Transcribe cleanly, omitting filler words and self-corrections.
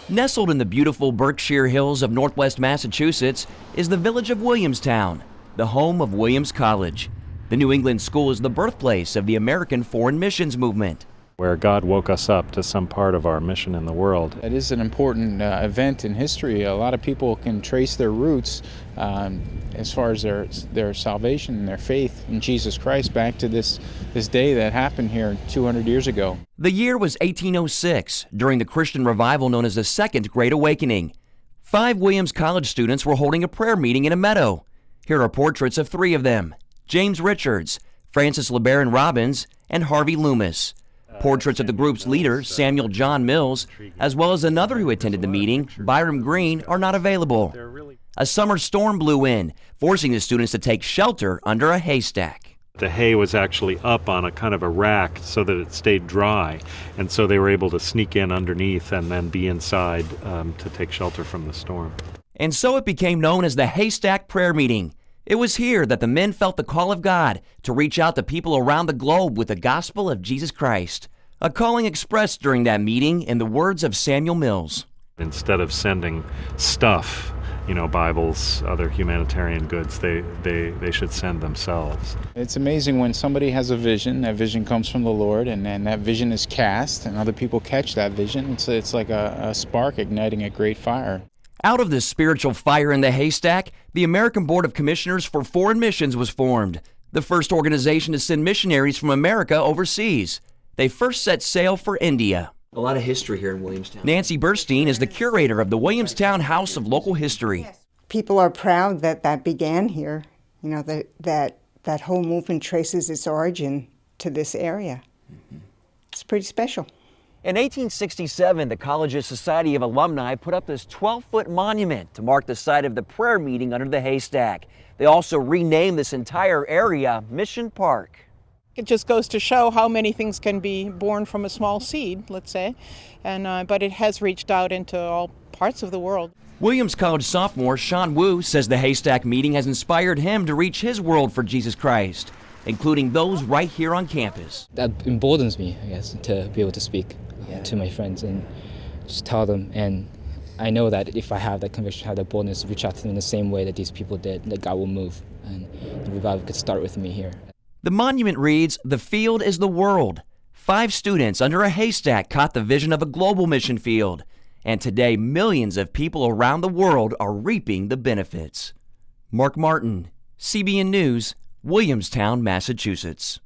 Nestled in the beautiful Berkshire Hills of northwest Massachusetts is the village of Williamstown, the home of Williams College. The New England school is the birthplace of the American Foreign Missions Movement, where God woke us up to some part of our mission in the world. It is an important event in history. A lot of people can trace their roots as far as their salvation and their faith in Jesus Christ back to this day that happened here 200 years ago. The year was 1806, during the Christian revival known as the Second Great Awakening. 5 Williams College students were holding a prayer meeting in a meadow. Here are portraits of 3 of them: James Richards, Francis LeBaron Robbins, and Harvey Loomis. Portraits of the group's leader, Samuel John Mills, as well as another who attended the meeting, Byram Green, are not available. A summer storm blew in, forcing the students to take shelter under a haystack. The hay was actually up on a kind of a rack so that it stayed dry, and so they were able to sneak in underneath and then be inside to take shelter from the storm. And so it became known as the Haystack Prayer Meeting. It was here that the men felt the call of God to reach out to people around the globe with the gospel of Jesus Christ. A calling expressed during that meeting in the words of Samuel Mills. Instead of sending stuff, Bibles, other humanitarian goods, they should send themselves. It's amazing when somebody has a vision. That vision comes from the Lord, and that vision is cast, and other people catch that vision. It's like a spark igniting a great fire. Out of this spiritual fire in the haystack, the American Board of Commissioners for Foreign Missions was formed, the first organization to send missionaries from America overseas. They first set sail for India. A lot of history here in Williamstown. Nancy Burstein is the curator of the Williamstown House of Local History. People are proud that began here, that whole movement traces its origin to this area. It's pretty special. In 1867, the college's Society of Alumni put up this 12-foot monument to mark the site of the prayer meeting under the haystack. They also renamed this entire area Mission Park. It just goes to show how many things can be born from a small seed, let's say, but it has reached out into all parts of the world. Williams College sophomore Sean Wu says the haystack meeting has inspired him to reach his world for Jesus Christ, including those right here on campus. That emboldens me, I guess, to be able to speak to my friends and just tell them. And I know that if I have that conviction, have that boldness to reach out to them in the same way that these people did, that God will move, and the revival could start with me here. The monument reads, "The field is the world." 5 students under a haystack caught the vision of a global mission field. And today, millions of people around the world are reaping the benefits. Mark Martin, CBN News, Williamstown, Massachusetts.